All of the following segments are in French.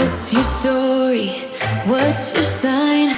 What's your story? What's your sign?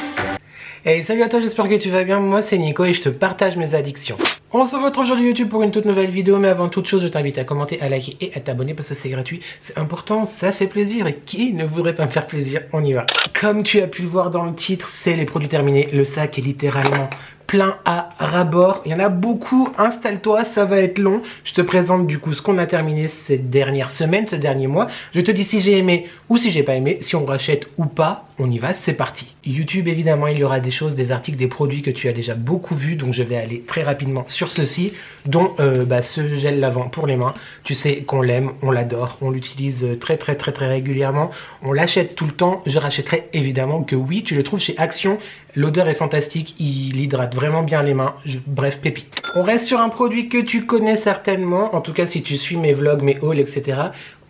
Hey, salut à toi, j'espère que tu vas bien. Moi c'est Nico et je te partage mes addictions. On se retrouve aujourd'hui YouTube pour une toute nouvelle vidéo, mais avant toute chose je t'invite à commenter, à liker et à t'abonner parce que c'est gratuit, c'est important, ça fait plaisir et qui ne voudrait pas me faire plaisir? On y va. Comme tu as pu le voir dans le titre, c'est les produits terminés. Le sac est littéralement plein à ras-bord. Il y en a beaucoup, installe-toi, ça va être long. Je te présente du coup ce qu'on a terminé cette dernière semaine, ce dernier mois. Je te dis si j'ai aimé ou si j'ai pas aimé, si on rachète ou pas. On y va, c'est parti. YouTube, évidemment, il y aura des choses, des articles, des produits que tu as déjà beaucoup vus, donc je vais aller très rapidement sur ceci, dont ce gel lavant pour les mains. Tu sais qu'on l'aime, on l'adore, on l'utilise très régulièrement, on l'achète tout le temps. Je rachèterai évidemment que oui, tu le trouves chez Action. L'odeur est fantastique, il hydrate vraiment bien les mains, bref, pépite. On reste sur un produit que tu connais certainement, en tout cas si tu suis mes vlogs, mes hauls, etc.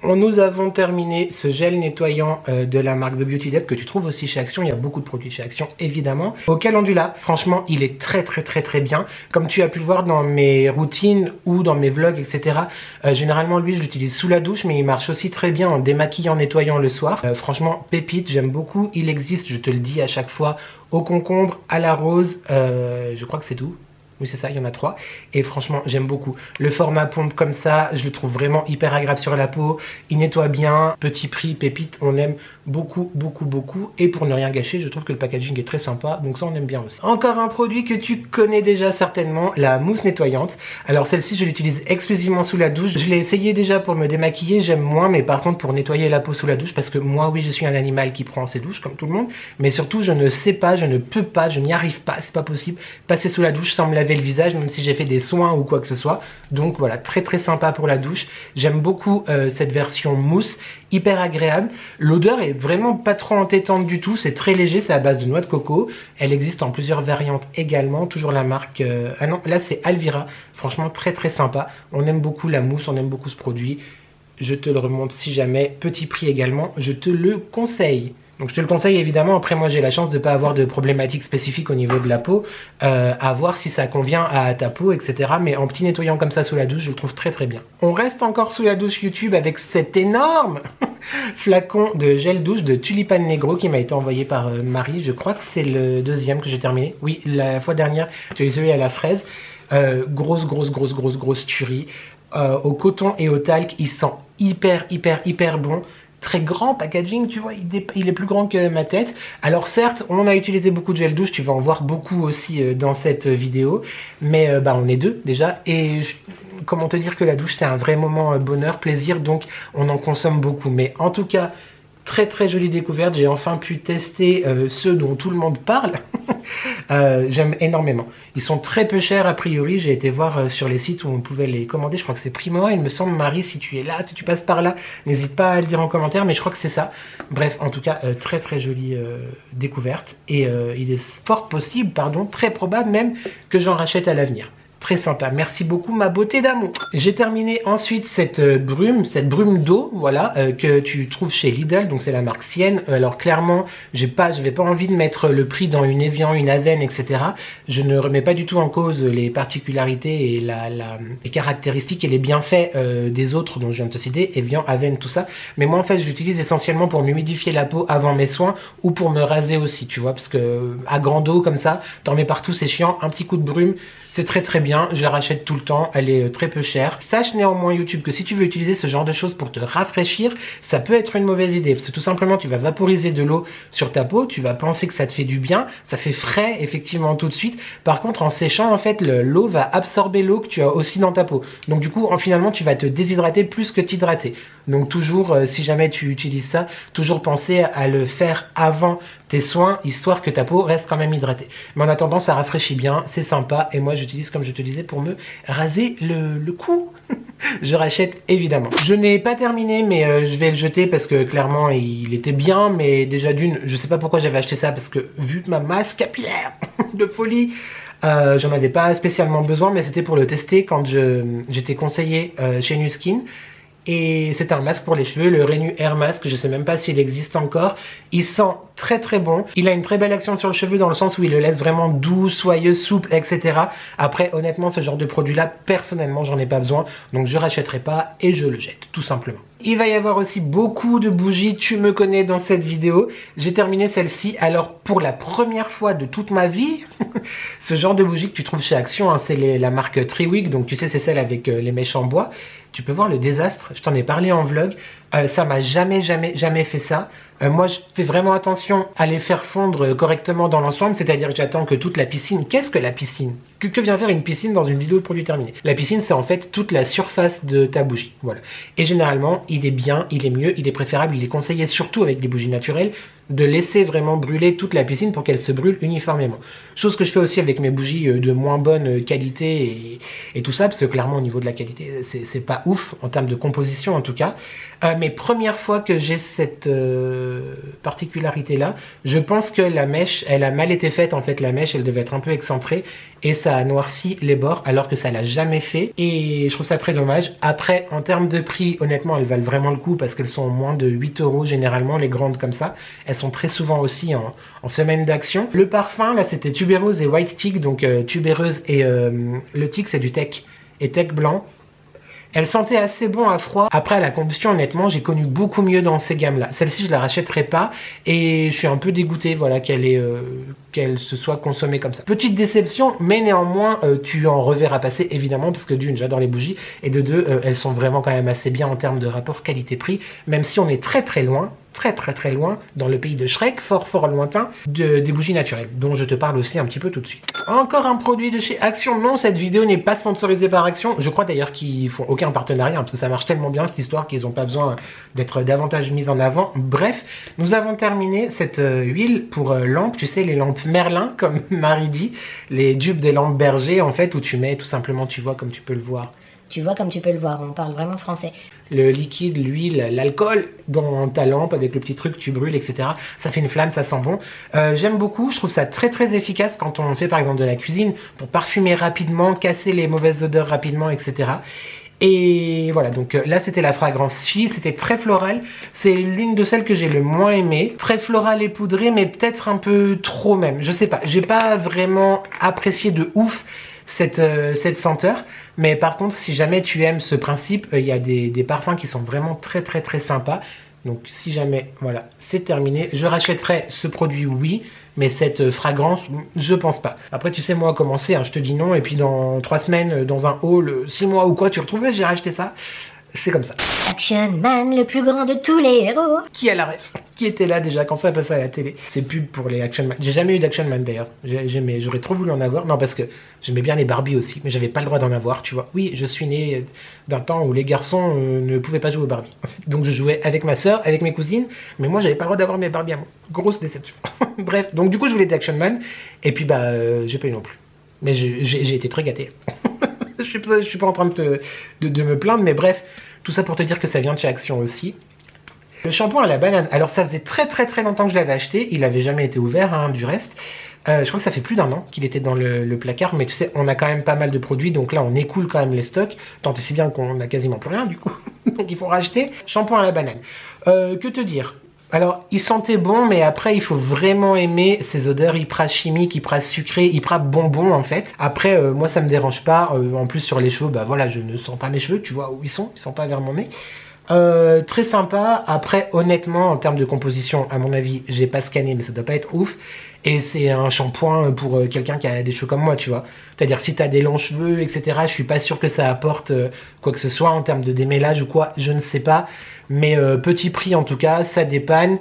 Nous avons terminé ce gel nettoyant de la marque The Beauty Depth que tu trouves aussi chez Action. Il y a beaucoup de produits chez Action évidemment. Au calendula, franchement il est très bien. Comme tu as pu le voir dans mes routines ou dans mes vlogs, etc. Généralement lui je l'utilise sous la douche, mais il marche aussi très bien en démaquillant, nettoyant le soir. Franchement pépite, j'aime beaucoup. Il existe, je te le dis à chaque fois, au concombre, à la rose, je crois que c'est tout. Oui c'est ça, il y en a 3 et franchement j'aime beaucoup. Le format pompe comme ça, je le trouve vraiment hyper agréable sur la peau. Il nettoie bien, petit prix, pépite, on aime beaucoup. Et pour ne rien gâcher, je trouve que le packaging est très sympa, donc ça on aime bien aussi. Encore un produit que tu connais déjà certainement, la mousse nettoyante. Alors celle-ci je l'utilise exclusivement sous la douche. Je l'ai essayé déjà pour me démaquiller, j'aime moins, mais par contre pour nettoyer la peau sous la douche, parce que moi oui je suis un animal qui prend ses douches comme tout le monde, mais surtout je ne sais pas, je ne peux pas, je n'y arrive pas, c'est pas possible, passer sous la douche sans me laver le visage, même si j'ai fait des soins ou quoi que ce soit. Donc voilà, très sympa pour la douche. J'aime beaucoup cette version mousse, hyper agréable. L'odeur est vraiment pas trop entêtante du tout, c'est très léger, c'est à base de noix de coco. Elle existe en plusieurs variantes également, toujours la marque... Ah non, là c'est Alvira. Franchement très sympa. On aime beaucoup la mousse, on aime beaucoup ce produit. Je te le remonte si jamais. Petit prix également, je te le conseille. Donc je te le conseille évidemment. Après moi j'ai la chance de ne pas avoir de problématiques spécifiques au niveau de la peau, à voir si ça convient à ta peau, etc. Mais en petit nettoyant comme ça sous la douche, je le trouve très bien. On reste encore sous la douche YouTube avec cet énorme flacon de gel douche de Tulipan Negro qui m'a été envoyé par Marie. Je crois que c'est le deuxième que j'ai terminé. Oui, la fois dernière tu as eu celui à la fraise. Grosse tuerie. Au coton et au talc, il sent hyper bon. Très grand packaging, tu vois, il est plus grand que ma tête. Alors certes, on a utilisé beaucoup de gel douche, tu vas en voir beaucoup aussi dans cette vidéo, mais on est deux déjà, et comment te dire que la douche c'est un vrai moment bonheur, plaisir, donc on en consomme beaucoup. Mais en tout cas, très jolie découverte, j'ai enfin pu tester ceux dont tout le monde parle. J'aime énormément. Ils sont très peu chers a priori, j'ai été voir sur les sites où on pouvait les commander, je crois que c'est Primo, il me semble. Marie, si tu es là, si tu passes par là, n'hésite pas à le dire en commentaire, mais je crois que c'est ça. Bref, en tout cas, très jolie découverte, et il est fort possible, très probable même, que j'en rachète à l'avenir. Très sympa, merci beaucoup ma beauté d'amour. J'ai terminé ensuite cette brume d'eau, voilà, que tu trouves chez Lidl, donc c'est la marque Sienne. Alors clairement, j'avais pas envie de mettre le prix dans une Evian, une Aven, etc. Je ne remets pas du tout en cause les particularités et les caractéristiques et les bienfaits des autres dont je viens de te citer, Evian, Aven, tout ça. Mais moi en fait, je l'utilise essentiellement pour m'humidifier la peau avant mes soins ou pour me raser aussi, tu vois, parce que à grande eau comme ça, t'en mets partout, c'est chiant. Un petit coup de brume, c'est très bien, je la rachète tout le temps, elle est très peu chère. Sache néanmoins YouTube que si tu veux utiliser ce genre de choses pour te rafraîchir, ça peut être une mauvaise idée. Parce que tout simplement tu vas vaporiser de l'eau sur ta peau, tu vas penser que ça te fait du bien, ça fait frais effectivement tout de suite. Par contre en séchant en fait l'eau va absorber l'eau que tu as aussi dans ta peau. Donc du coup finalement tu vas te déshydrater plus que t'hydrater. Donc toujours si jamais tu utilises ça, toujours penser à le faire avant tes soins, histoire que ta peau reste quand même hydratée. Mais en attendant, ça rafraîchit bien, c'est sympa, et moi j'utilise, comme je te disais, pour me raser le cou. Je rachète évidemment. Je n'ai pas terminé, mais je vais le jeter parce que clairement il était bien, mais déjà d'une, je sais pas pourquoi j'avais acheté ça, parce que vu ma masse capillaire de folie, j'en avais pas spécialement besoin, mais c'était pour le tester quand j'étais conseillé chez Nu Skin. Et c'est un masque pour les cheveux, le Renew Air Mask, je sais même pas s'il existe encore. Il sent très bon, il a une très belle action sur le cheveu dans le sens où il le laisse vraiment doux, soyeux, souple, etc. Après honnêtement ce genre de produit là, personnellement j'en ai pas besoin, donc je rachèterai pas et je le jette tout simplement. Il va y avoir aussi beaucoup de bougies, tu me connais dans cette vidéo. J'ai terminé celle-ci, alors pour la première fois de toute ma vie, ce genre de bougie que tu trouves chez Action, hein, c'est la marque Triwig, donc tu sais c'est celle avec les mèches en bois. Tu peux voir le désastre, je t'en ai parlé en vlog, ça m'a jamais fait ça. Moi je fais vraiment attention à les faire fondre correctement dans l'ensemble, c'est-à-dire que j'attends que toute la piscine... Qu'est-ce que la piscine? Que vient faire une piscine dans une vidéo de produit terminé? La piscine c'est en fait toute la surface de ta bougie, voilà. Et généralement il est bien, il est mieux, il est préférable, il est conseillé surtout avec les bougies naturelles de laisser vraiment brûler toute la piscine pour qu'elle se brûle uniformément. Chose que je fais aussi avec mes bougies de moins bonne qualité et tout ça, parce que clairement au niveau de la qualité c'est pas ouf en termes de composition en tout cas. Mais première fois que j'ai cette particularité là, je pense que la mèche elle a mal été faite en fait. La mèche elle devait être un peu excentrée et ça a noirci les bords alors que ça l'a jamais fait et je trouve ça très dommage. Après en termes de prix, honnêtement elles valent vraiment le coup parce qu'elles sont moins de 8 € généralement, les grandes comme ça. Elles sont très souvent aussi en semaine d'action. Le parfum là c'était tubéreuse et white teak, donc tubéreuse et le teak c'est du teck et teck blanc. Elle sentait assez bon à froid. Après, à la combustion, honnêtement, j'ai connu beaucoup mieux dans ces gammes-là. Celle-ci, je la rachèterai pas et je suis un peu dégoûté, voilà, qu'elle se soit consommée comme ça. Petite déception, mais néanmoins, tu en reverras passer, évidemment, parce que d'une, j'adore les bougies, et de deux, elles sont vraiment quand même assez bien en termes de rapport qualité-prix, même si on est très loin, très loin, dans le pays de Shrek, fort lointain, des bougies naturelles, dont je te parle aussi un petit peu tout de suite. Encore un produit de chez Action. Non, cette vidéo n'est pas sponsorisée par Action. Je crois d'ailleurs qu'ils font aucun partenariat, parce que ça marche tellement bien cette histoire qu'ils n'ont pas besoin d'être davantage mis en avant. Bref, nous avons terminé cette huile pour lampes, tu sais, les lampes Merlin, comme Marie dit, les dupes des lampes Berger, en fait, où tu mets tout simplement, tu vois, comme tu peux le voir. Tu vois comme tu peux le voir, on parle vraiment français. Le liquide, l'huile, l'alcool dans ta lampe avec le petit truc, tu brûles, etc. Ça fait une flamme, ça sent bon. J'aime beaucoup, je trouve ça très efficace quand on fait par exemple de la cuisine pour parfumer rapidement, casser les mauvaises odeurs rapidement, etc. Et voilà, donc là c'était la fragrance Chi, c'était très floral. C'est l'une de celles que j'ai le moins aimé. Très floral et poudré, mais peut-être un peu trop même. Je sais pas, j'ai pas vraiment apprécié de ouf cette senteur. Mais par contre, si jamais tu aimes ce principe, il y a des parfums qui sont vraiment très sympas. Donc si jamais, voilà, c'est terminé. Je rachèterai ce produit, oui, mais cette fragrance, je pense pas. Après, tu sais moi comment c'est, hein, je te dis non, et puis dans 3 semaines, dans un haul, 6 mois ou quoi, tu retrouves, j'ai racheté ça. C'est comme ça. Action Man, le plus grand de tous les héros. Qui a la ref? Qui était là déjà quand ça passait à la télé? C'est pub pour les Action Man. J'ai jamais eu d'Action Man d'ailleurs. J'aurais trop voulu en avoir. Non, parce que j'aimais bien les Barbie aussi, mais j'avais pas le droit d'en avoir, tu vois. Oui, je suis né d'un temps où les garçons ne pouvaient pas jouer aux Barbie. Donc je jouais avec ma soeur, avec mes cousines, mais moi j'avais pas le droit d'avoir mes Barbie à moi. Grosse déception. Bref, donc du coup je voulais d'Action Man, et puis bah j'ai pas eu non plus. Mais j'ai été très gâté. Je suis pas en train de me plaindre, mais bref, tout ça pour te dire que ça vient de chez Action aussi. Le shampoing à la banane, alors ça faisait très longtemps que je l'avais acheté, il avait jamais été ouvert, hein, du reste. Je crois que ça fait plus d'1 an qu'il était dans le placard, mais tu sais, on a quand même pas mal de produits, donc là on écoule quand même les stocks, tant et si bien qu'on a quasiment plus rien du coup, donc il faut racheter. Shampoing à la banane, que te dire? Alors, il sentait bon, mais après, il faut vraiment aimer ces odeurs hyper chimiques, hyper sucrées, hyper bonbons, en fait. Après, moi, ça me dérange pas. En plus, sur les cheveux, bah voilà, je ne sens pas mes cheveux, tu vois où ils sont pas vers mon nez. Très sympa. Après, honnêtement, en termes de composition, à mon avis, j'ai pas scanné, mais ça doit pas être ouf. Et c'est un shampoing pour quelqu'un qui a des cheveux comme moi, tu vois. C'est-à-dire, si t'as des longs cheveux, etc., je suis pas sûr que ça apporte quoi que ce soit en termes de démêlage ou quoi, je ne sais pas. Mais petit prix en tout cas, ça dépanne.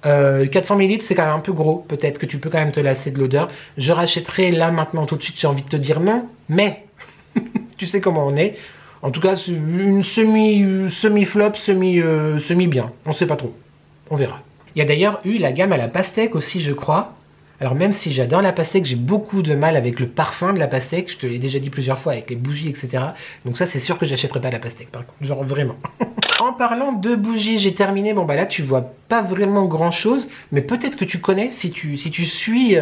400 ml c'est quand même un peu gros, peut-être que tu peux quand même te lasser de l'odeur. Je rachèterai là maintenant tout de suite, j'ai envie de te dire non, mais tu sais comment on est. En tout cas, c'est une semi-flop, semi-bien, on sait pas trop, on verra. Il y a d'ailleurs eu la gamme à la pastèque aussi, je crois. Alors même si j'adore la pastèque, j'ai beaucoup de mal avec le parfum de la pastèque, je te l'ai déjà dit plusieurs fois, avec les bougies, etc. Donc ça, c'est sûr que j'achèterai pas la pastèque, par contre, genre vraiment. En parlant de bougies, j'ai terminé, bon bah là, tu vois pas vraiment grand chose, mais peut-être que tu connais, si tu suis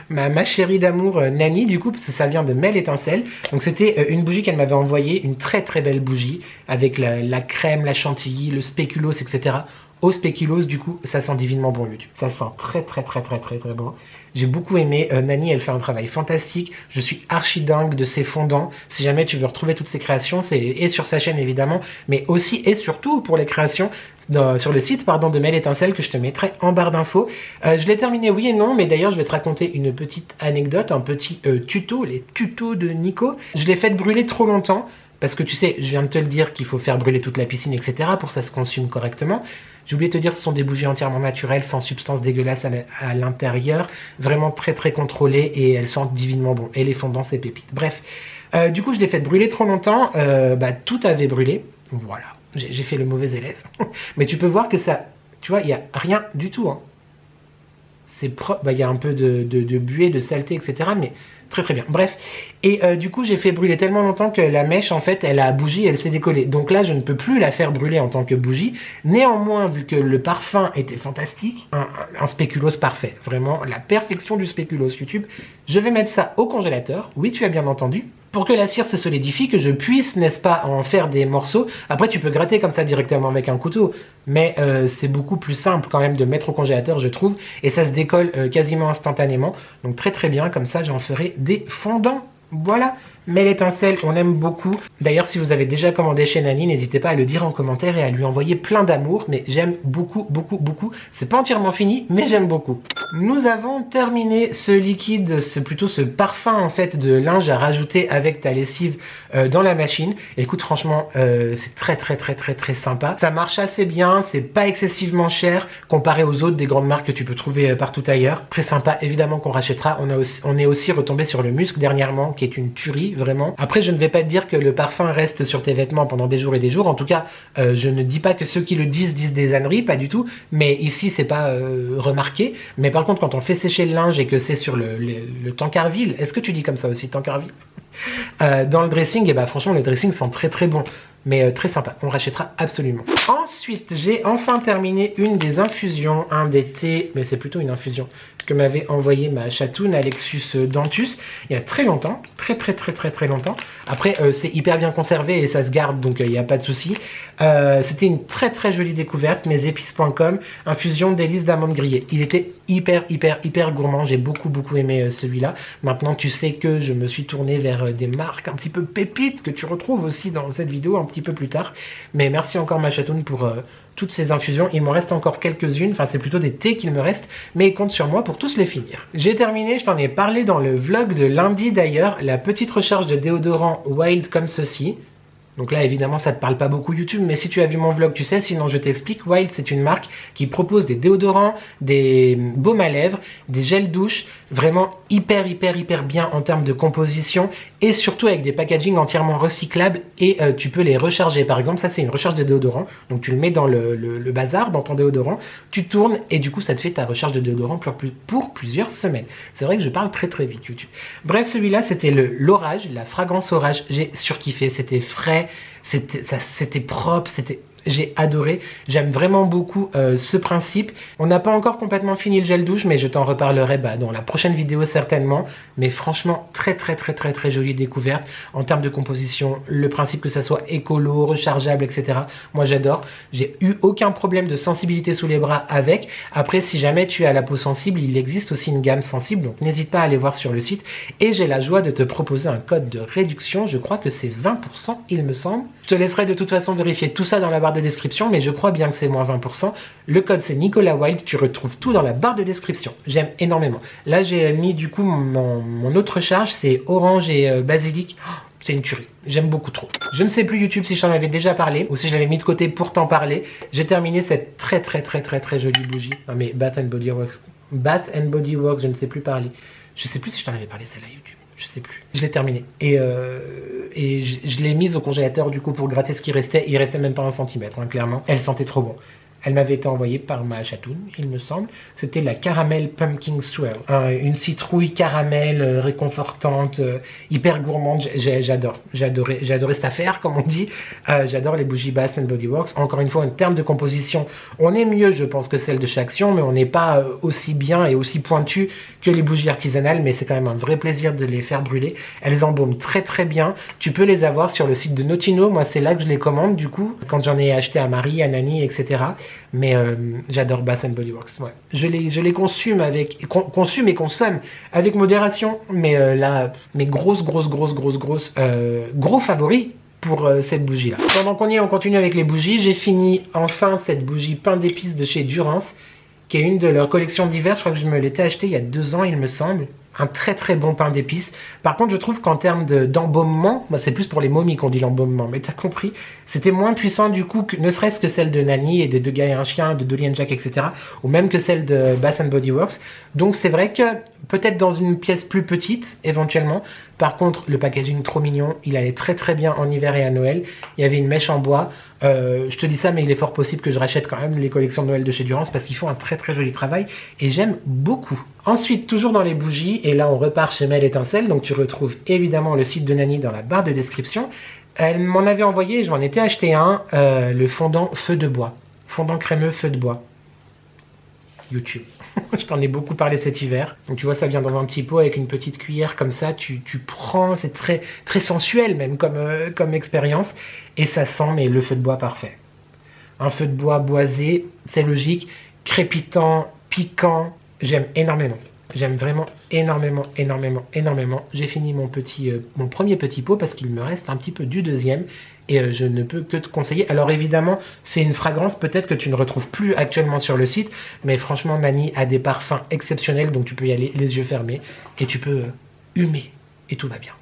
ma chérie d'amour Nani, du coup, parce que ça vient de Mel Étincelle. Donc c'était une bougie qu'elle m'avait envoyée, une très belle bougie, avec la crème, la chantilly, le spéculoos, etc. au spéculoos, du coup, ça sent divinement bon YouTube. Ça sent très très très très très très bon. J'ai beaucoup aimé. Nani, elle fait un travail fantastique. Je suis archi dingue de ses fondants. Si jamais tu veux retrouver toutes ses créations, c'est et sur sa chaîne évidemment, mais aussi et surtout pour les créations sur le site pardon, de Mel Étincelle que je te mettrai en barre d'infos. Je l'ai terminé oui et non, mais d'ailleurs je vais te raconter une petite anecdote, un petit tuto, les tutos de Nico. Je l'ai fait brûler trop longtemps. Parce que tu sais, je viens de te le dire qu'il faut faire brûler toute la piscine, etc. pour que ça se consume correctement. J'ai oublié de te dire, ce sont des bougies entièrement naturelles, sans substance dégueulasse à l'intérieur. Vraiment très très contrôlées et elles sentent divinement bon. Et les fondants, c'est pépite. Bref, du coup, je l'ai fait brûler trop longtemps. Tout avait brûlé. Voilà, j'ai fait le mauvais élève. Mais tu peux voir que ça, tu vois, il n'y a rien du tout. Hein. C'est propre, il y a un peu de buée, de saleté, etc. Mais très très bien. Bref, et du coup j'ai fait brûler tellement longtemps que la mèche en fait elle a bougie, elle s'est décollée. Donc là je ne peux plus la faire brûler en tant que bougie. Néanmoins vu que le parfum était fantastique, un spéculoos parfait, vraiment la perfection du spéculoos YouTube. Je vais mettre ça au congélateur, oui tu as bien entendu, pour que la cire se solidifie, que je puisse, n'est-ce pas, en faire des morceaux. Après tu peux gratter comme ça directement avec un couteau, mais c'est beaucoup plus simple quand même de mettre au congélateur je trouve, et ça se décolle quasiment instantanément. Donc très très bien, comme ça j'en ferai des fondants. Voilà, Mel Étincelle, on aime beaucoup. D'ailleurs, si vous avez déjà commandé chez Nani, n'hésitez pas à le dire en commentaire et à lui envoyer plein d'amour. Mais j'aime beaucoup, beaucoup, beaucoup. C'est pas entièrement fini, mais j'aime beaucoup. Nous avons terminé ce liquide, plutôt ce parfum en fait de linge à rajouter avec ta lessive dans la machine. Écoute, franchement, c'est très, très, très, très, très sympa. Ça marche assez bien, c'est pas excessivement cher comparé aux autres des grandes marques que tu peux trouver partout ailleurs. Très sympa, évidemment qu'on rachètera. On est aussi retombé sur le musc dernièrement, qui est une tuerie, vraiment. Après, je ne vais pas te dire que le parfum reste sur tes vêtements pendant des jours et des jours. En tout cas, je ne dis pas que ceux qui le disent des âneries, pas du tout. Mais ici, c'est pas remarqué. Mais par contre, quand on fait sécher le linge et que c'est sur le Tancarville, est-ce que tu dis comme ça aussi, Tancarville dans le dressing, et bah franchement, le dressing sent très très bon. Mais très sympa, on rachètera absolument. Ensuite, j'ai enfin terminé une des infusions, un des thés, mais c'est plutôt une infusion, que m'avait envoyé ma chatoune Alexus Dantus il y a très longtemps, très très très très très longtemps. Après, c'est hyper bien conservé et ça se garde, donc il n'y a pas de souci. C'était une très très jolie découverte, mesépices.com, infusion délices d'amandes grillées. Il était hyper gourmand, j'ai beaucoup aimé celui-là. Maintenant, tu sais que je me suis tourné vers des marques un petit peu pépites que tu retrouves aussi dans cette vidéo un petit peu plus tard. Mais merci encore ma chatoune pour toutes ces infusions. Il m'en reste encore quelques-unes, enfin c'est plutôt des thés qu'il me reste, mais compte sur moi pour tous les finir. J'ai terminé, je t'en ai parlé dans le vlog de lundi d'ailleurs, la petite recharge de déodorant Wild comme ceci. Donc là, évidemment, ça te parle pas beaucoup YouTube, mais si tu as vu mon vlog, tu sais, sinon je t'explique. Wild, c'est une marque qui propose des déodorants, des baumes à lèvres, des gels douche, vraiment hyper bien en termes de composition et surtout avec des packaging entièrement recyclables et tu peux les recharger. Par exemple, ça c'est une recharge de déodorant, donc tu le mets dans le bazar, dans ton déodorant, tu tournes et du coup ça te fait ta recharge de déodorant pour plusieurs semaines. C'est vrai que je parle très vite YouTube. Bref, celui-là c'était l'orage, la fragrance orage, j'ai surkiffé, c'était frais, c'était propre, j'ai adoré, j'aime vraiment beaucoup ce principe. On n'a pas encore complètement fini le gel douche, mais je t'en reparlerai dans la prochaine vidéo certainement. Mais franchement, très jolie découverte. En termes de composition, le principe que ça soit écolo, rechargeable, etc. Moi j'adore. J'ai eu aucun problème de sensibilité sous les bras avec. Après, si jamais tu as la peau sensible, il existe aussi une gamme sensible, donc n'hésite pas à aller voir sur le site. Et j'ai la joie de te proposer un code de réduction, je crois que c'est 20% il me semble. Je te laisserai de toute façon vérifier tout ça dans la barre de description, mais je crois bien que c'est moins 20%. Le code c'est Nicolas Wild, tu retrouves tout dans la barre de description. J'aime énormément. Là j'ai mis du coup mon autre charge, c'est orange et basilic. Oh, c'est une tuerie, j'aime beaucoup trop. Je ne sais plus YouTube si je t'en avais déjà parlé ou si je l'avais mis de côté pour t'en parler. J'ai terminé cette très jolie bougie. Non mais Bath and Body Works, je ne sais plus parler. Je sais plus si je t'en avais parlé celle-là YouTube. Je sais plus. Je l'ai terminé. Et je l'ai mise au congélateur du coup pour gratter ce qui restait. Il restait même pas 1 centimètre, hein, clairement. Elle sentait trop bon. Elle m'avait été envoyée par ma chatoune, il me semble. C'était la Caramel Pumpkin Swirl. Une citrouille caramel réconfortante, hyper gourmande. J'adore. J'ai adoré cette affaire, comme on dit. J'adore les bougies Bath and Body Works. Encore une fois, en termes de composition, on est mieux, je pense, que celle de chez Action, mais on n'est pas aussi bien et aussi pointu que les bougies artisanales. Mais c'est quand même un vrai plaisir de les faire brûler. Elles embaument très bien. Tu peux les avoir sur le site de Notino. Moi, c'est là que je les commande, du coup, quand j'en ai acheté à Marie, à Nani, etc. Mais j'adore Bath Body Works. Ouais. Je les consomme consomme et consomme avec modération. Mais là, mes gros favoris pour cette bougie là. Pendant qu'on y est, on continue avec les bougies. J'ai fini enfin cette bougie pain d'épices de chez Durance, qui est une de leurs collections d'hiver. Je crois que je me l'étais acheté il y a 2 ans, il me semble. Un très bon pain d'épices. Par contre, je trouve qu'en termes d'embaumement, c'est plus pour les momies qu'on dit l'embaumement, mais t'as compris, c'était moins puissant du coup, que, ne serait-ce que celle de Nani et des 2 gars et un chien, de Dolly & Jack, etc. Ou même que celle de Bath Body Works. Donc c'est vrai que peut-être dans une pièce plus petite, éventuellement. Par contre, le packaging trop mignon, il allait très bien en hiver et à Noël. Il y avait une mèche en bois. Je te dis ça, mais il est fort possible que je rachète quand même les collections de Noël de chez Durance parce qu'ils font un très joli travail et j'aime beaucoup. Ensuite, toujours dans les bougies, et là on repart chez Mel Étincelle, donc tu retrouves évidemment le site de Nani dans la barre de description. Elle m'en avait envoyé, je m'en étais acheté un, le fondant feu de bois. Fondant crémeux feu de bois. YouTube. Je t'en ai beaucoup parlé cet hiver. Donc tu vois, ça vient dans un petit pot avec une petite cuillère comme ça. Tu prends, c'est très sensuel même comme expérience. Et ça sent mais le feu de bois parfait. Un feu de bois boisé, c'est logique, crépitant, piquant. J'aime énormément. J'aime vraiment énormément. J'ai fini mon premier petit pot parce qu'il me reste un petit peu du deuxième. Et je ne peux que te conseiller. Alors évidemment, c'est une fragrance peut-être que tu ne retrouves plus actuellement sur le site. Mais franchement, Nani a des parfums exceptionnels. Donc tu peux y aller les yeux fermés. Et tu peux humer. Et tout va bien.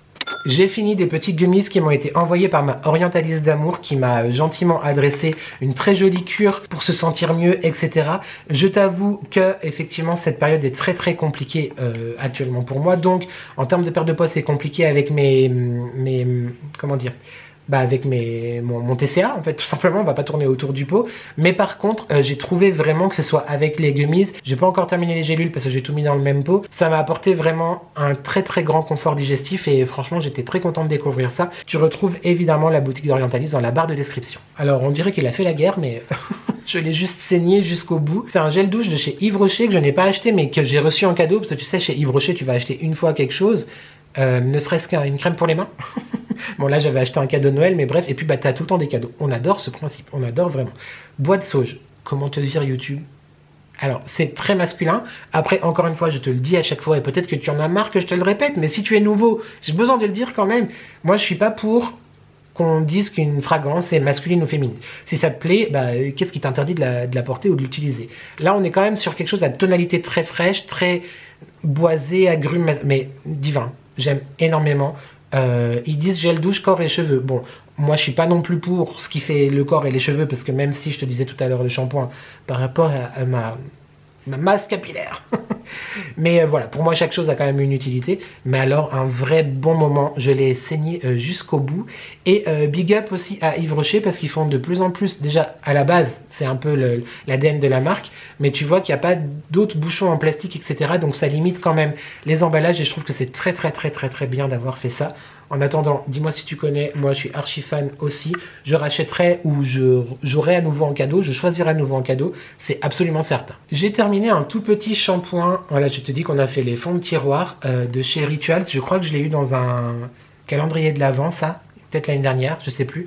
J'ai fini des petits gummies qui m'ont été envoyés par ma orientaliste d'amour qui m'a gentiment adressé une très jolie cure pour se sentir mieux, etc. Je t'avoue que effectivement cette période est très compliquée actuellement pour moi. Donc en termes de perte de poids, c'est compliqué avec comment dire, avec mon TCA, en fait, tout simplement, on va pas tourner autour du pot. Mais par contre, j'ai trouvé vraiment que ce soit avec les gummies, j'ai pas encore terminé les gélules parce que j'ai tout mis dans le même pot. Ça m'a apporté vraiment un très grand confort digestif et franchement, j'étais très content de découvrir ça. Tu retrouves évidemment la boutique d'Orientalis dans la barre de description. Alors, on dirait qu'il a fait la guerre, mais je l'ai juste saigné jusqu'au bout. C'est un gel douche de chez Yves Rocher que je n'ai pas acheté, mais que j'ai reçu en cadeau parce que tu sais, chez Yves Rocher, tu vas acheter une fois quelque chose. Ne serait-ce qu'une crème pour les mains. Bon là j'avais acheté un cadeau de Noël, mais bref, et puis t'as tout le temps des cadeaux. On adore ce principe, on adore vraiment. Bois de sauge, comment te dire YouTube? Alors c'est très masculin, après encore une fois je te le dis à chaque fois, et peut-être que tu en as marre que je te le répète, mais si tu es nouveau, j'ai besoin de le dire quand même. Moi je suis pas pour qu'on dise qu'une fragrance est masculine ou féminine. Si ça te plaît, qu'est-ce qui t'interdit de la porter ou de l'utiliser? Là on est quand même sur quelque chose à tonalité très fraîche, très boisé, agrume, mais divin. J'aime énormément. Ils disent gel douche, corps et cheveux. Bon, moi je suis pas non plus pour ce qui fait le corps et les cheveux, parce que même si je te disais tout à l'heure le shampoing, par rapport à ma masse capillaire. Mais voilà, pour moi chaque chose a quand même une utilité. Mais alors un vrai bon moment, je l'ai saigné jusqu'au bout. Et big up aussi à Yves Rocher parce qu'ils font de plus en plus, déjà à la base c'est un peu l'ADN de la marque, mais tu vois qu'il n'y a pas d'autres bouchons en plastique, etc. Donc ça limite quand même les emballages et je trouve que c'est très bien d'avoir fait ça. En attendant, dis-moi si tu connais, moi je suis archi fan aussi. Je rachèterai ou j'aurai à nouveau en cadeau, je choisirai à nouveau en cadeau, c'est absolument certain. J'ai terminé un tout petit shampoing, voilà, je te dis qu'on a fait les fonds de tiroir de chez Rituals. Je crois que je l'ai eu dans un calendrier de l'Avent, ça, peut-être l'année dernière, je sais plus,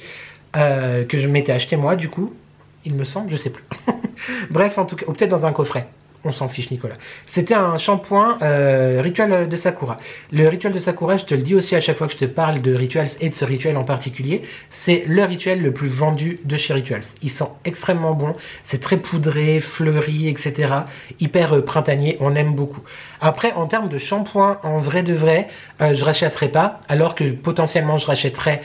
que je m'étais acheté moi du coup, il me semble, je sais plus. Bref, en tout cas, ou peut-être dans un coffret. On s'en fiche Nicolas. C'était un shampoing Ritual de Sakura. Le Ritual de Sakura, je te le dis aussi à chaque fois que je te parle de Rituals et de ce rituel en particulier, c'est le rituel le plus vendu de chez Rituals. Il sent extrêmement bon, c'est très poudré, fleuri, etc. Hyper printanier, on aime beaucoup. Après, en termes de shampoing, en vrai de vrai, je rachèterai pas, alors que potentiellement je rachèterais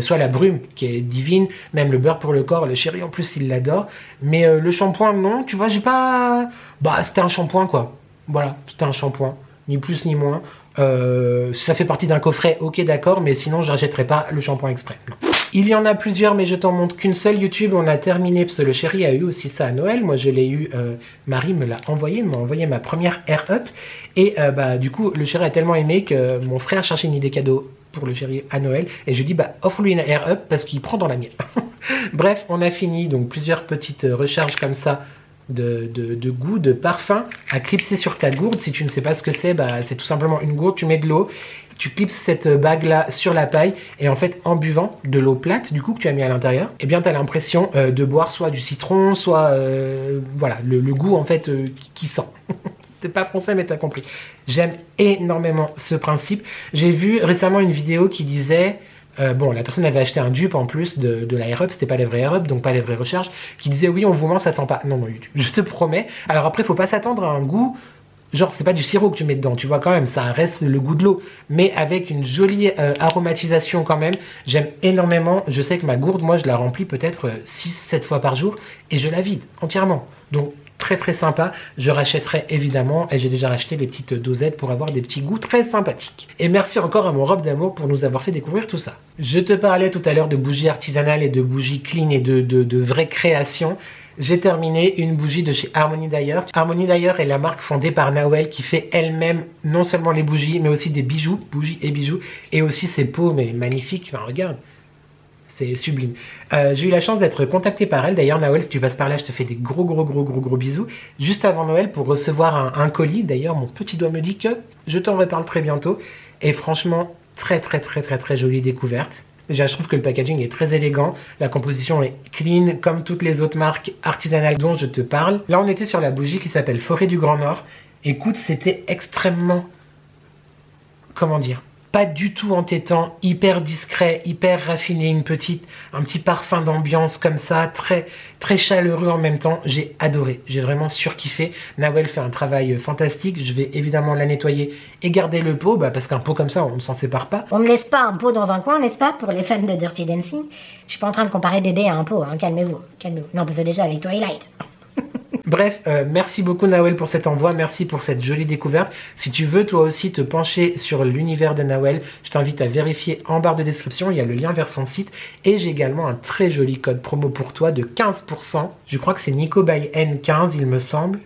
soit la brume, qui est divine, même le beurre pour le corps, le chéri en plus il l'adore, mais le shampoing non, tu vois, j'ai pas... c'était un shampoing quoi, voilà, c'était un shampoing, ni plus ni moins. Ça fait partie d'un coffret, ok d'accord, mais sinon je rachèterai pas le shampoing exprès, non. Il y en a plusieurs, mais je t'en montre qu'une seule. YouTube, on a terminé, parce que le chéri a eu aussi ça à Noël. Moi, je l'ai eu, Marie me l'a envoyé, m'a envoyé ma première Air Up. Et du coup, le chéri a tellement aimé que mon frère cherchait une idée cadeau pour le chéri à Noël. Et je lui ai dit, offre-lui une Air Up parce qu'il prend dans la mienne. Bref, on a fini, donc plusieurs petites recharges comme ça de goût, de parfum à clipser sur ta gourde. Si tu ne sais pas ce que c'est, bah, c'est tout simplement une gourde, tu mets de l'eau, tu clipses cette bague là sur la paille et en fait en buvant de l'eau plate du coup que tu as mis à l'intérieur, et bien tu as l'impression de boire soit du citron, soit voilà, le goût en fait qui sent. C'est pas français mais t'as compris. J'aime énormément ce principe. J'ai vu récemment une vidéo qui disait... bon, la personne avait acheté un dupe en plus de la Air Up, c'était pas les vrais Air Up, donc pas les vraies recharges, qui disait oui on vous ment, ça sent pas. Non, YouTube, je te promets. Alors après, faut pas s'attendre à un goût, genre c'est pas du sirop que tu mets dedans, tu vois quand même, ça reste le goût de l'eau, mais avec une jolie aromatisation quand même. J'aime énormément, je sais que ma gourde, moi je la remplis peut-être 6-7 fois par jour, et je la vide entièrement. Donc très très sympa, je rachèterai évidemment, et j'ai déjà racheté les petites dosettes pour avoir des petits goûts très sympathiques. Et merci encore à mon Robe d'amour pour nous avoir fait découvrir tout ça. Je te parlais tout à l'heure de bougies artisanales et de bougies clean et de vraies créations. J'ai terminé une bougie de chez Harmony Dyer. Harmony Dyer est la marque fondée par Nawel qui fait elle-même non seulement les bougies mais aussi des bijoux, bougies et bijoux, et aussi ses peaux, mais magnifiques, enfin, regarde. C'est sublime. J'ai eu la chance d'être contacté par elle. D'ailleurs, Nawel, si tu passes par là, je te fais des gros bisous. Juste avant Noël pour recevoir un colis. D'ailleurs, mon petit doigt me dit que je t'en reparle très bientôt. Et franchement, très jolie découverte. Déjà, je trouve que le packaging est très élégant. La composition est clean, comme toutes les autres marques artisanales dont je te parle. Là, on était sur la bougie qui s'appelle Forêt du Grand Nord. Écoute, c'était extrêmement... Comment dire ? Pas du tout entêtant, hyper discret, hyper raffiné, un petit parfum d'ambiance comme ça, très chaleureux en même temps. J'ai adoré, j'ai vraiment surkiffé. Nawel fait un travail fantastique. Je vais évidemment la nettoyer et garder le pot, parce qu'un pot comme ça, on ne s'en sépare pas. On ne laisse pas un pot dans un coin, n'est-ce pas, pour les fans de Dirty Dancing? Je suis pas en train de comparer bébé à un pot, hein. Calmez-vous, calmez-vous. Non, parce que déjà avec Twilight. Bref, merci beaucoup Nawel pour cet envoi, merci pour cette jolie découverte. Si tu veux toi aussi te pencher sur l'univers de Nawel, je t'invite à vérifier en barre de description, il y a le lien vers son site. Et j'ai également un très joli code promo pour toi de 15%. Je crois que c'est Nico by N15 il me semble.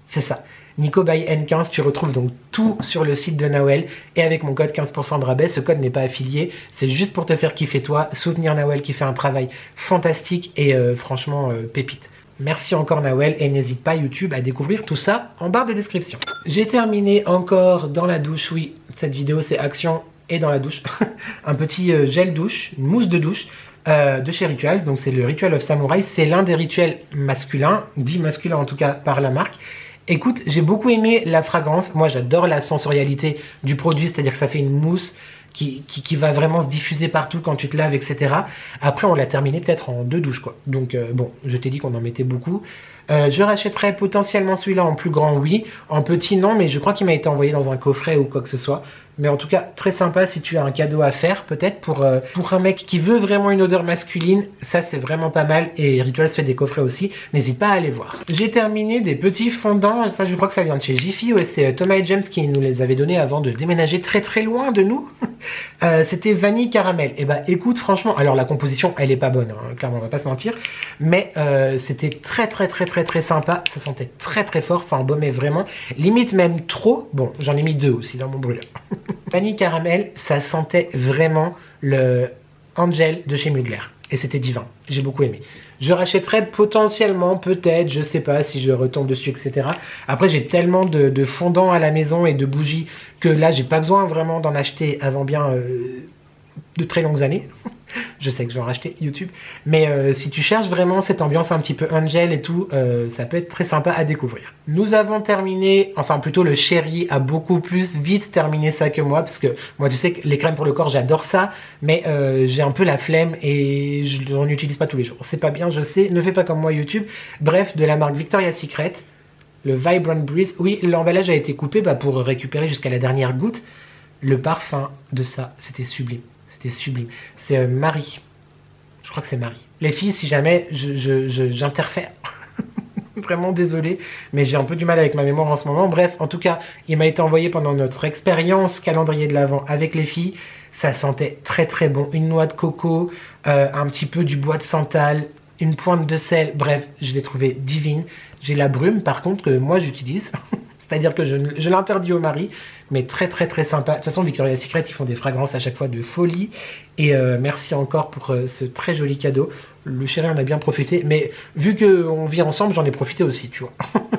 C'est ça, Nico by N15, tu retrouves donc tout sur le site de Nawel. Et avec mon code 15% de rabais, ce code n'est pas affilié, c'est juste pour te faire kiffer toi, soutenir Nawel qui fait un travail fantastique et franchement pépite. Merci encore Nawel et n'hésite pas YouTube à découvrir tout ça en barre de description. J'ai terminé encore dans la douche, oui, cette vidéo c'est action et dans la douche. Un petit gel douche, une mousse de douche de chez Rituals, donc c'est le Ritual of Samurai, c'est l'un des rituels masculins, dit masculin en tout cas par la marque. Écoute, j'ai beaucoup aimé la fragrance, moi j'adore la sensorialité du produit, c'est-à-dire que ça fait une mousse qui va vraiment se diffuser partout quand tu te laves, etc. Après, on l'a terminé peut-être en 2 douches, quoi. Donc, bon, je t'ai dit qu'on en mettait beaucoup. Je rachèterai potentiellement celui-là en plus grand, oui. En petit, non, mais je crois qu'il m'a été envoyé dans un coffret ou quoi que ce soit. Mais en tout cas, très sympa si tu as un cadeau à faire, peut-être, pour un mec qui veut vraiment une odeur masculine. Ça, c'est vraiment pas mal. Et Rituals fait des coffrets aussi. N'hésite pas à aller voir. J'ai terminé des petits fondants. Ça, je crois que ça vient de chez Jiffy. Ouais, c'est Thomas et James qui nous les avait donnés avant de déménager très loin de nous. C'était vanille caramel. Et bah, écoute, franchement, alors la composition, elle est pas bonne, hein, clairement, on va pas se mentir. Mais c'était très sympa. Ça sentait très fort. Ça embaumait vraiment. Limite même trop. Bon, j'en ai mis 2 aussi dans mon brûleur. Vanille caramel, ça sentait vraiment le Angel de chez Mugler. Et c'était divin. J'ai beaucoup aimé. Je rachèterais potentiellement, peut-être, je sais pas si je retombe dessus, etc. Après, j'ai tellement de fondants à la maison et de bougies que là, j'ai pas besoin vraiment d'en acheter avant bien de très longues années. Je sais que je vais en racheter YouTube. Mais si tu cherches vraiment cette ambiance un petit peu Angel et tout, ça peut être très sympa à découvrir. Nous avons terminé, enfin plutôt le chéri a beaucoup plus vite terminé ça que moi. Parce que moi tu sais que les crèmes pour le corps j'adore ça. Mais j'ai un peu la flemme et je n'en utilise pas tous les jours. C'est pas bien, je sais, ne fais pas comme moi YouTube. Bref, de la marque Victoria's Secret. Le Vibrant Breeze. Oui, l'emballage a été coupé pour récupérer jusqu'à la dernière goutte. Le parfum de ça, c'était sublime. C'était sublime. C'est Marie. Je crois que c'est Marie. Les filles, si jamais j'interfère. Vraiment désolé, mais j'ai un peu du mal avec ma mémoire en ce moment. Bref, en tout cas, il m'a été envoyé pendant notre expérience calendrier de l'Avent avec les filles. Ça sentait très bon. Une noix de coco, un petit peu du bois de santal, une pointe de sel. Bref, je l'ai trouvé divine. J'ai la brume, par contre, que moi j'utilise. C'est-à-dire que je l'interdis au mari, mais très très très sympa. De toute façon, Victoria's Secret, ils font des fragrances à chaque fois de folie. Et merci encore pour ce très joli cadeau. Le chéri en a bien profité, mais vu qu'on vit ensemble, j'en ai profité aussi, tu vois.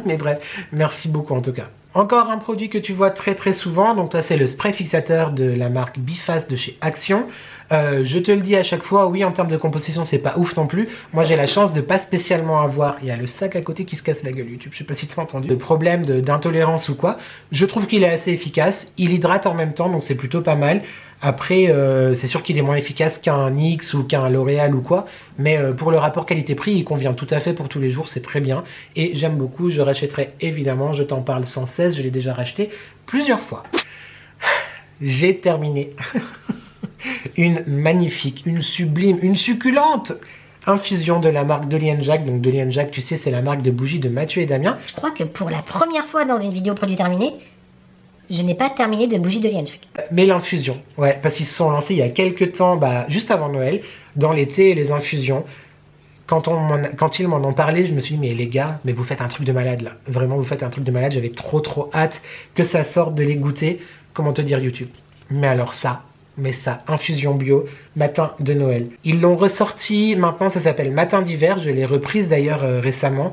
Mais bref, merci beaucoup en tout cas. Encore un produit que tu vois très très souvent, donc là c'est le spray fixateur de la marque Biface de chez Action. Je te le dis à chaque fois, oui en termes de composition c'est pas ouf non plus. Moi j'ai la chance de pas spécialement avoir, il y a le sac à côté qui se casse la gueule YouTube, je sais pas si tu as entendu, le problème d'intolérance ou quoi. Je trouve qu'il est assez efficace, il hydrate en même temps donc c'est plutôt pas mal. Après, c'est sûr qu'il est moins efficace qu'un NYX ou qu'un L'Oréal ou quoi, mais pour le rapport qualité-prix, il convient tout à fait pour tous les jours, c'est très bien. Et j'aime beaucoup, je rachèterai évidemment, je t'en parle sans cesse, je l'ai déjà racheté plusieurs fois. J'ai terminé. Une magnifique, une sublime, une succulente infusion de la marque Dolly & Jacques. Donc Dolly & Jacques, tu sais, c'est la marque de bougies de Mathieu et Damien. Je crois que pour la première fois dans une vidéo produit terminé, je n'ai pas terminé de bougie de Dolly & Jacques. Mais l'infusion, ouais, parce qu'ils se sont lancés il y a quelques temps, bah, juste avant Noël, dans l'été, les infusions. Quand ils m'en ont parlé, je me suis dit, mais les gars, mais vous faites un truc de malade là. Vraiment, vous faites un truc de malade. J'avais trop hâte que ça sorte, de les goûter. Comment te dire YouTube? Mais alors ça, infusion bio, matin de Noël. Ils l'ont ressorti, maintenant ça s'appelle matin d'hiver. Je l'ai reprise d'ailleurs récemment.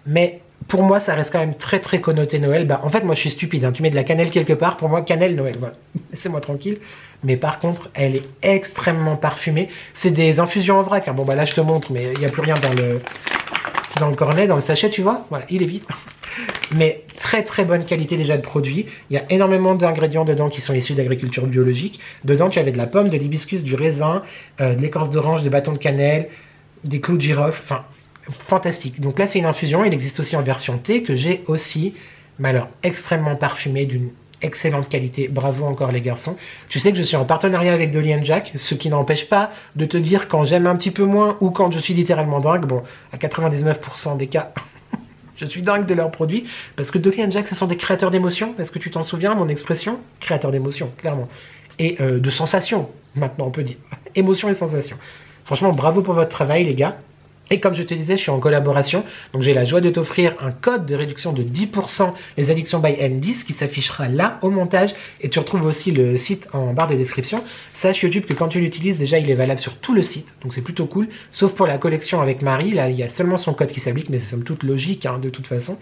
Mais pour moi, ça reste quand même très connoté Noël. Bah, en fait, moi, je suis stupide. Hein. Tu mets de la cannelle quelque part. Pour moi, cannelle, Noël. Voilà. Laissez-moi tranquille. Mais par contre, elle est extrêmement parfumée. C'est des infusions en vrac. Hein. Bon, bah là, je te montre, mais il n'y a plus rien dans le cornet, dans le sachet, tu vois. Voilà, il est vide. Mais très bonne qualité déjà de produit. Il y a énormément d'ingrédients dedans qui sont issus d'agriculture biologique. Dedans, tu avais de la pomme, de l'hibiscus, du raisin, de l'écorce d'orange, des bâtons de cannelle, des clous de girofle. Enfin, fantastique. Donc là c'est une infusion, il existe aussi en version thé que j'ai aussi, mais alors extrêmement parfumée, d'une excellente qualité. Bravo encore les garçons. Tu sais que je suis en partenariat avec Dolly & Jacques, ce qui n'empêche pas de te dire quand j'aime un petit peu moins ou quand je suis littéralement dingue. Bon, à 99% des cas je suis dingue de leurs produits, parce que Dolly & Jacques ce sont des créateurs d'émotions. Est-ce que tu t'en souviens, mon expression? Créateurs d'émotions, clairement. Et de sensations, maintenant on peut dire. Émotions et sensations. Franchement, bravo pour votre travail les gars. Et comme je te disais, je suis en collaboration, donc j'ai la joie de t'offrir un code de réduction de 10% les addictions by N10 qui s'affichera là au montage, et tu retrouves aussi le site en barre de description. Sache YouTube que quand tu l'utilises, déjà il est valable sur tout le site, donc c'est plutôt cool, sauf pour la collection avec Marie, là il y a seulement son code qui s'applique, mais c'est somme toute logique hein, de toute façon.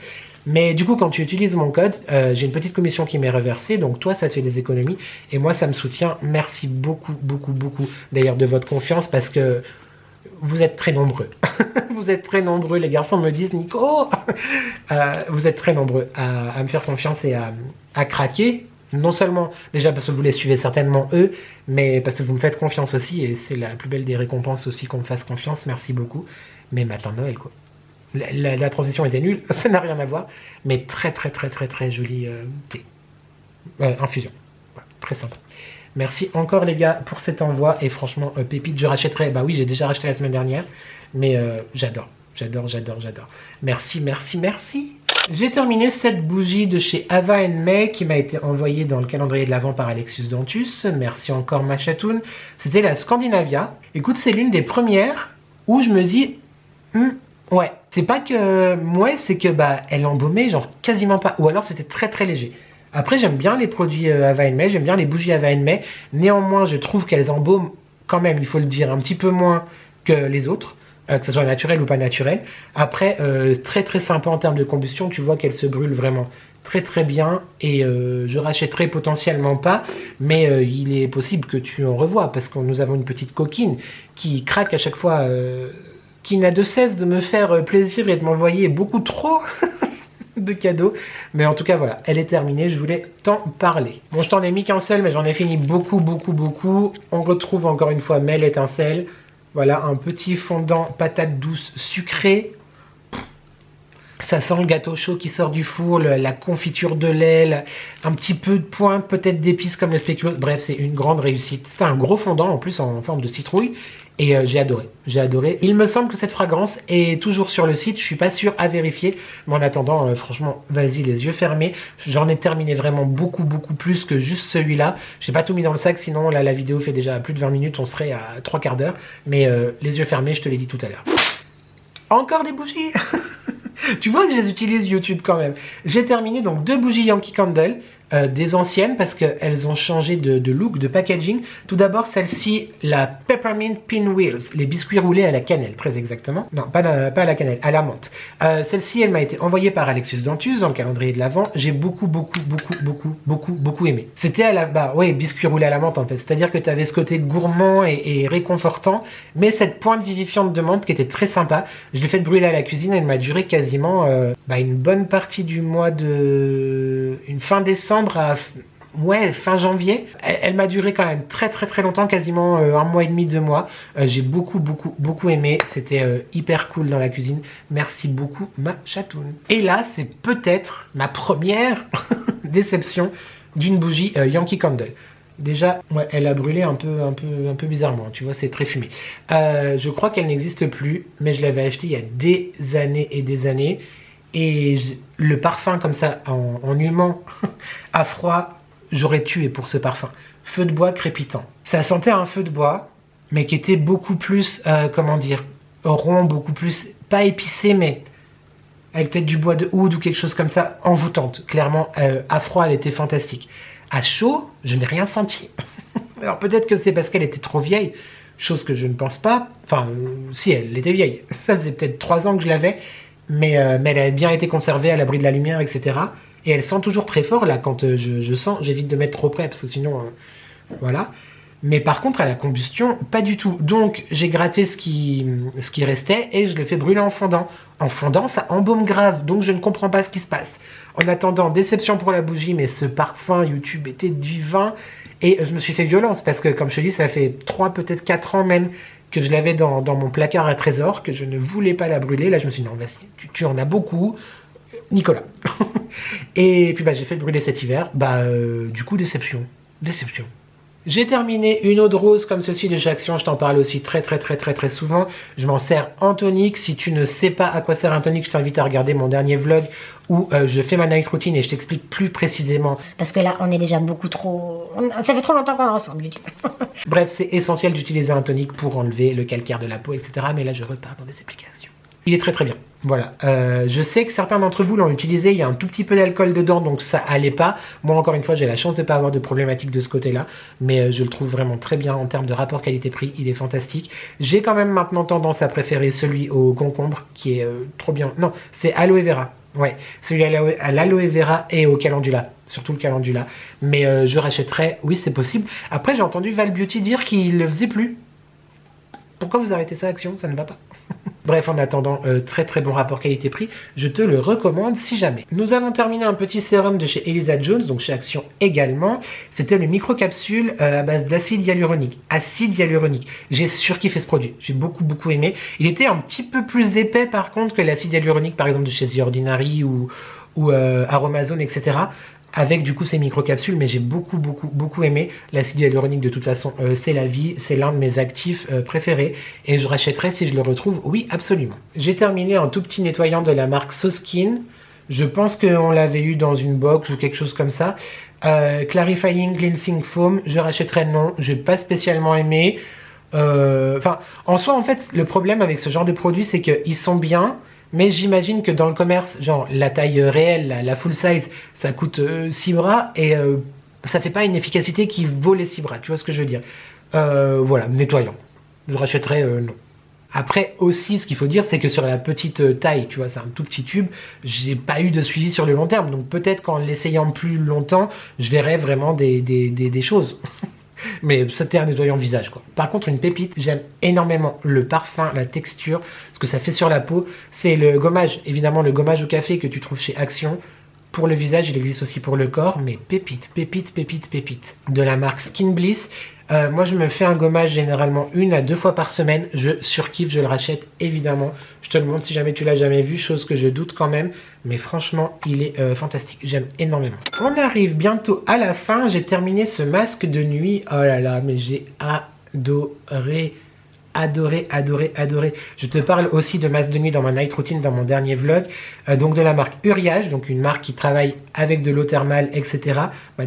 Mais du coup, quand tu utilises mon code, j'ai une petite commission qui m'est reversée, donc toi ça te fait des économies, et moi ça me soutient. Merci beaucoup d'ailleurs de votre confiance, parce que vous êtes très nombreux. Vous êtes très nombreux, les garçons me disent Nico, vous êtes très nombreux à me faire confiance et à craquer. Non seulement déjà parce que vous les suivez certainement eux, mais parce que vous me faites confiance aussi, et c'est la plus belle des récompenses aussi qu'on me fasse confiance. Merci beaucoup. Mais matin de Noël quoi. La transition était nulle, ça n'a rien à voir, mais très joli thé. Infusion. Ouais, très sympa. Merci encore les gars pour cet envoi, et franchement pépite, je rachèterai, bah oui j'ai déjà racheté la semaine dernière, mais j'adore. Merci. J'ai terminé cette bougie de chez Ava May qui m'a été envoyée dans le calendrier de l'Avent par Alexis Dantus. Merci encore ma chatoune. C'était la Scandinavia. Écoute, c'est l'une des premières où je me dis ouais, c'est pas que ouais, c'est que bah elle embaumait genre quasiment pas, ou alors c'était très léger. Après, j'aime bien les produits Ava May, j'aime bien les bougies Ava May. Néanmoins, je trouve qu'elles embaument quand même, il faut le dire, un petit peu moins que les autres, que ce soit naturel ou pas naturel. Après, très sympa en termes de combustion, tu vois qu'elles se brûlent vraiment très bien. Et je rachèterai potentiellement pas, mais il est possible que tu en revoies, parce que nous avons une petite coquine qui craque à chaque fois, qui n'a de cesse de me faire plaisir et de m'envoyer beaucoup trop de cadeaux. Mais en tout cas voilà, elle est terminée, je voulais t'en parler. Bon, je t'en ai mis qu'un seul, mais j'en ai fini beaucoup. On retrouve encore une fois Mel Étincelle. Voilà, un petit fondant patate douce sucrée. Ça sent le gâteau chaud qui sort du four, la confiture de lait, un petit peu de pointe, peut-être d'épices comme le spéculoos. Bref, c'est une grande réussite. C'est un gros fondant en plus en forme de citrouille. Et j'ai adoré. Il me semble que cette fragrance est toujours sur le site, je suis pas sûr, à vérifier. Mais en attendant, franchement, vas-y, les yeux fermés. J'en ai terminé vraiment beaucoup plus que juste celui-là. J'ai pas tout mis dans le sac, sinon là, la vidéo fait déjà plus de 20 minutes, on serait à 3/4 d'heure. Mais les yeux fermés, je te l'ai dit tout à l'heure. Encore des bougies. Tu vois, je les utilise YouTube quand même. J'ai terminé donc 2 bougies Yankee Candle, des anciennes parce qu'elles ont changé de look, de packaging. Tout d'abord, celle-ci, la Peppermint Pinwheels, les biscuits roulés à la cannelle, très exactement. Non, pas à la cannelle, à la menthe. Celle-ci, elle m'a été envoyée par Alexius Dantus dans le calendrier de l'Avent. J'ai beaucoup aimé. C'était à la, ouais, biscuits roulés à la menthe en fait. C'est-à-dire que tu avais ce côté gourmand et réconfortant, mais cette pointe vivifiante de menthe qui était très sympa. Je l'ai fait brûler à la cuisine et elle m'a duré quasiment une bonne partie du mois de... une fin décembre à fin janvier. Elle m'a duré quand même très longtemps, quasiment 1 mois et demi, 2 mois. J'ai beaucoup aimé. C'était hyper cool dans la cuisine. Merci beaucoup ma chatoune. Et là, c'est peut-être ma première déception d'une bougie Yankee Candle. Déjà, ouais, elle a brûlé un peu bizarrement, tu vois, c'est très fumé. Je crois qu'elle n'existe plus, mais je l'avais achetée il y a des années et des années. Et le parfum comme ça, en humant, à froid, j'aurais tué pour ce parfum. Feu de bois crépitant. Ça sentait un feu de bois, mais qui était beaucoup plus, comment dire, rond, beaucoup plus, pas épicé, mais avec peut-être du bois de oud ou quelque chose comme ça, envoûtante. Clairement, à froid, elle était fantastique. À chaud, je n'ai rien senti. Alors peut-être que c'est parce qu'elle était trop vieille, chose que je ne pense pas. Enfin, si, elle était vieille. Ça faisait peut-être 3 ans que je l'avais, mais elle a bien été conservée à l'abri de la lumière, etc. Et elle sent toujours très fort, là, quand je sens, j'évite de mettre trop près, parce que sinon, voilà. Mais par contre, à la combustion, pas du tout. Donc, j'ai gratté ce qui restait, et je le fais brûler en fondant. En fondant, ça embaume grave, donc je ne comprends pas ce qui se passe. En attendant, déception pour la bougie, mais ce parfum YouTube était divin. Et je me suis fait violence, parce que, comme je te dis, ça fait 3, peut-être 4 ans même, que je l'avais dans mon placard à trésor, que je ne voulais pas la brûler. Là, je me suis dit, non, vas-y, tu en as beaucoup. Nicolas. Et puis, j'ai fait brûler cet hiver. Du coup, déception. J'ai terminé une eau de rose comme ceci de chez Action, je t'en parle aussi très souvent. Je m'en sers en tonique. Si tu ne sais pas à quoi sert un tonique, je t'invite à regarder mon dernier vlog où je fais ma night routine et je t'explique plus précisément. Parce que là, on est déjà beaucoup trop... Ça fait trop longtemps qu'on est ensemble, YouTube. Bref, c'est essentiel d'utiliser un tonique pour enlever le calcaire de la peau, etc. Mais là, je repars dans des explications. Il est très bien. Voilà. Je sais que certains d'entre vous l'ont utilisé, il y a un tout petit peu d'alcool dedans, donc ça allait pas. Moi, encore une fois, j'ai la chance de ne pas avoir de problématique de ce côté-là, mais je le trouve vraiment très bien en termes de rapport qualité-prix, il est fantastique. J'ai quand même maintenant tendance à préférer celui au concombre, qui est trop bien. Non, c'est aloe vera. Ouais, celui à l'aloe vera et au calendula. Surtout le calendula. Mais je rachèterai, oui, c'est possible. Après, j'ai entendu Val Beauty dire qu'il le faisait plus. Pourquoi vous arrêtez ça, Action? Ça ne va pas. Bref, en attendant, très bon rapport qualité-prix, je te le recommande si jamais. Nous avons terminé un petit sérum de chez Elisa Jones, donc chez Action également. C'était le microcapsule à base d'acide hyaluronique. Acide hyaluronique. J'ai surkiffé ce produit. J'ai beaucoup aimé. Il était un petit peu plus épais par contre que l'acide hyaluronique, par exemple de chez The Ordinary ou Aromazone, etc. Avec du coup ces microcapsules, mais j'ai beaucoup aimé. L'acide hyaluronique de toute façon, c'est la vie, c'est l'un de mes actifs préférés et je rachèterai si je le retrouve, oui absolument. J'ai terminé un tout petit nettoyant de la marque So Skin. Je pense qu'on l'avait eu dans une box ou quelque chose comme ça. Clarifying Cleansing Foam, je rachèterai non, je n'ai pas spécialement aimé. En soi en fait, le problème avec ce genre de produits, c'est qu'ils sont bien. Mais j'imagine que dans le commerce, genre la taille réelle, la full size, ça coûte 6 bras et ça fait pas une efficacité qui vaut les 6 bras, tu vois ce que je veux dire. Voilà, nettoyant. Je rachèterais non. Après aussi, ce qu'il faut dire, c'est que sur la petite taille, tu vois, c'est un tout petit tube, j'ai pas eu de suivi sur le long terme. Donc peut-être qu'en l'essayant plus longtemps, je verrai vraiment des choses. Mais c'était un nettoyant visage quoi. Par contre une pépite, j'aime énormément le parfum, la texture, ce que ça fait sur la peau. C'est le gommage, évidemment le gommage au café que tu trouves chez Action. Pour le visage, il existe aussi pour le corps, mais pépite. De la marque Skin Bliss. Moi je me fais un gommage généralement 1 à 2 fois par semaine. Je surkiffe, je le rachète évidemment. Je te le montre si jamais tu l'as jamais vu, chose que je doute quand même. Mais franchement, il est fantastique. J'aime énormément. On arrive bientôt à la fin. J'ai terminé ce masque de nuit. Oh là là, mais j'ai adoré. Je te parle aussi de masque de nuit dans ma night routine, dans mon dernier vlog. Donc de la marque Uriage, donc une marque qui travaille avec de l'eau thermale, etc.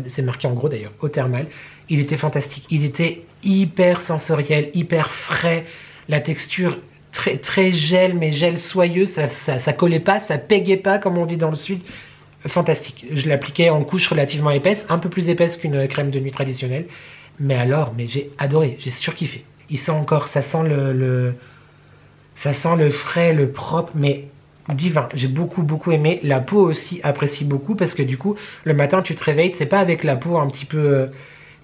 C'est marqué en gros d'ailleurs, eau thermale. Il était fantastique. Il était hyper sensoriel, hyper frais. La texture très, très gel, mais gel soyeux, ça collait pas, ça pégait pas, comme on dit dans le sud. Fantastique. Je l'appliquais en couche relativement épaisse, un peu plus épaisse qu'une crème de nuit traditionnelle. Mais alors, mais j'ai adoré, j'ai surkiffé. Il sent encore, ça sent ça sent le frais, le propre, mais divin. J'ai beaucoup aimé. La peau aussi apprécie beaucoup parce que du coup, le matin, tu te réveilles, c'est pas avec la peau un petit peu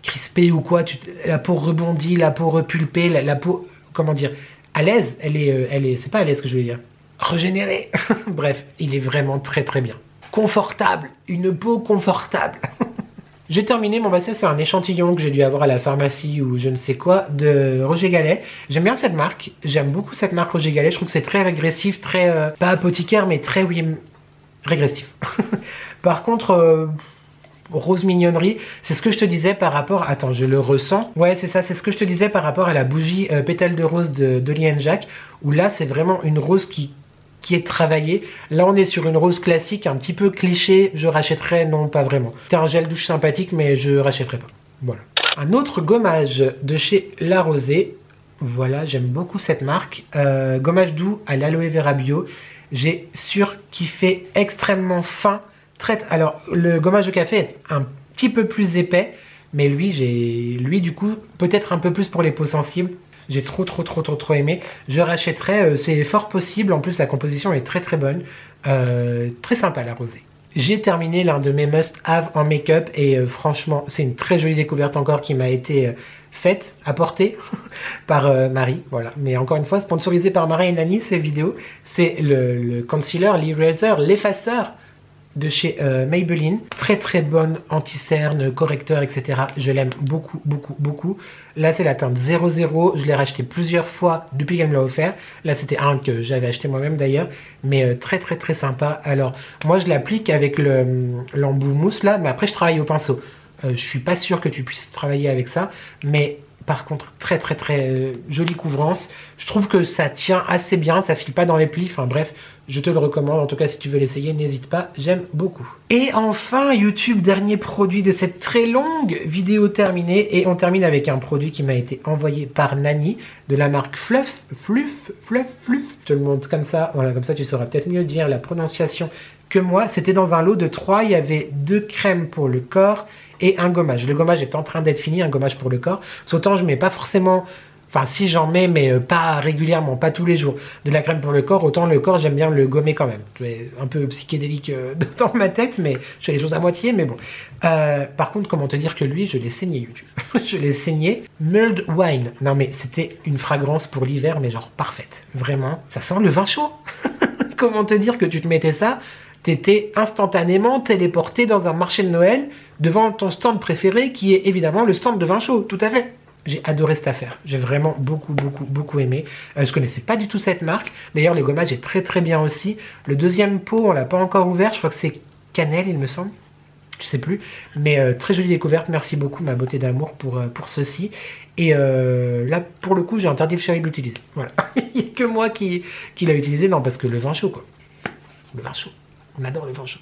crispée ou quoi. La peau rebondit, la peau repulpée, la peau, comment dire, à l'aise. Elle est, c'est pas à l'aise que je veux dire. Régénérée. Bref, il est vraiment très très bien. Confortable, une peau confortable. J'ai terminé, bon bah ça c'est un échantillon que j'ai dû avoir à la pharmacie ou je ne sais quoi, de Roger Gallet. J'aime bien cette marque, j'aime beaucoup cette marque Roger Gallet, je trouve que c'est très régressif, très, pas apothicaire mais très, oui, régressif. Par contre, rose mignonnerie, c'est ce que je te disais par rapport, attends je le ressens, ouais c'est ça, c'est ce que je te disais par rapport à la bougie pétale de rose de Lee & Jack, où là c'est vraiment une rose qui est travaillée. Là on est sur une rose classique, un petit peu cliché, je rachèterais, non pas vraiment. C'est un gel douche sympathique mais je rachèterais pas. Voilà. Un autre gommage de chez La Rosée, voilà j'aime beaucoup cette marque, gommage doux à l'aloe vera bio, j'ai surkiffé, extrêmement fin, alors le gommage de café est un petit peu plus épais, mais lui du coup peut-être un peu plus pour les peaux sensibles. J'ai trop aimé. Je rachèterai, c'est fort possible. En plus, la composition est très bonne. Très sympa, La Rosée. J'ai terminé l'un de mes must-have en make-up. Et franchement, c'est une très jolie découverte encore qui m'a été faite, apportée par Marie. Voilà. Mais encore une fois, sponsorisé par Marie et Nani, ces vidéos. C'est le concealer, l'eraser, l'effaceur de chez Maybelline. Très bonne anti-cerne, correcteur, etc. Je l'aime beaucoup. Là, c'est la teinte 00. Je l'ai racheté plusieurs fois depuis qu'elle me l'a offert. Là, c'était un que j'avais acheté moi-même d'ailleurs. Mais très sympa. Alors, moi, je l'applique avec l'embout mousse là. Mais après, je travaille au pinceau. Je suis pas sûr que tu puisses travailler avec ça. Mais par contre, très jolie couvrance. Je trouve que ça tient assez bien. Ça file pas dans les plis. Enfin bref, je te le recommande. En tout cas, si tu veux l'essayer, n'hésite pas. J'aime beaucoup. Et enfin, YouTube, dernier produit de cette très longue vidéo terminée. Et on termine avec un produit qui m'a été envoyé par Nani de la marque Fluff. Je te le montre comme ça. Voilà, comme ça, tu sauras peut-être mieux dire la prononciation que moi. C'était dans un lot de 3. Il y avait 2 crèmes pour le corps et un gommage. Le gommage est en train d'être fini, un gommage pour le corps. Autant je mets pas forcément, enfin si j'en mets, mais pas régulièrement, pas tous les jours, de la crème pour le corps, autant le corps j'aime bien le gommer quand même. C'est un peu psychédélique dans ma tête, mais je fais les choses à moitié, mais bon. Par contre, comment te dire que lui, je l'ai saigné YouTube. Je l'ai saigné. Mulled Wine. Non mais c'était une fragrance pour l'hiver, mais genre parfaite. Vraiment. Ça sent le vin chaud. Comment te dire que tu te mettais ça, t'étais instantanément téléporté dans un marché de Noël devant ton stand préféré qui est évidemment le stand de vin chaud, tout à fait. J'ai adoré cette affaire, j'ai vraiment beaucoup aimé. Je connaissais pas du tout cette marque, d'ailleurs le gommage est très bien aussi. Le deuxième pot, on l'a pas encore ouvert, je crois que c'est cannelle il me semble. Je sais plus, mais très jolie découverte, merci beaucoup ma beauté d'amour pour ceci. Et là pour le coup j'ai interdit le chéri de l'utiliser, voilà. Il n'y a que moi qui l'a utilisé, non parce que le vin chaud quoi. Le vin chaud. On adore le vin chaud.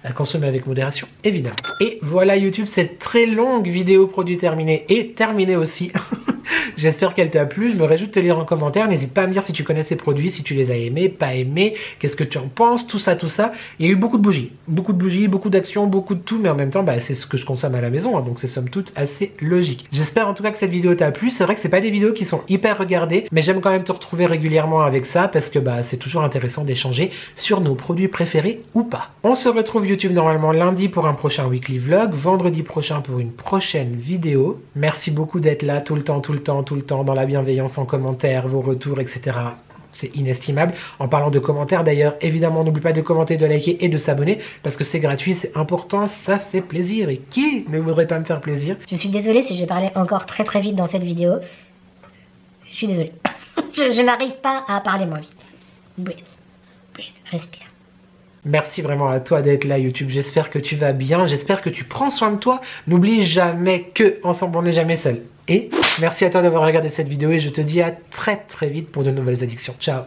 À consommer avec modération, évidemment. Et voilà YouTube, cette très longue vidéo produit terminée est terminée aussi. J'espère qu'elle t'a plu, je me réjouis de te lire en commentaire. N'hésite pas à me dire si tu connais ces produits, si tu les as aimés, pas aimés, qu'est-ce que tu en penses, tout ça. Il y a eu beaucoup de bougies, beaucoup d'actions, beaucoup de tout, mais en même temps, bah, c'est ce que je consomme à la maison, hein, donc c'est somme toute assez logique. J'espère en tout cas que cette vidéo t'a plu. C'est vrai que c'est pas des vidéos qui sont hyper regardées, mais j'aime quand même te retrouver régulièrement avec ça, parce que bah, c'est toujours intéressant d'échanger sur nos produits préférés ou pas. On se retrouve YouTube normalement lundi pour un prochain weekly vlog, vendredi prochain pour une prochaine vidéo. Merci beaucoup d'être là tout le temps, dans la bienveillance, en commentaire, vos retours, etc. C'est inestimable. En parlant de commentaires d'ailleurs, évidemment n'oublie pas de commenter, de liker et de s'abonner parce que c'est gratuit, c'est important, ça fait plaisir. Et qui ne voudrait pas me faire plaisir? Je suis désolée si je parlais encore très vite dans cette vidéo. Je suis désolée. je n'arrive pas à parler moins vite. Breathe, respire. Merci vraiment à toi d'être là YouTube, j'espère que tu vas bien, j'espère que tu prends soin de toi. N'oublie jamais que ensemble on n'est jamais seul. Et merci à toi d'avoir regardé cette vidéo et je te dis à très vite pour de nouvelles addictions. Ciao.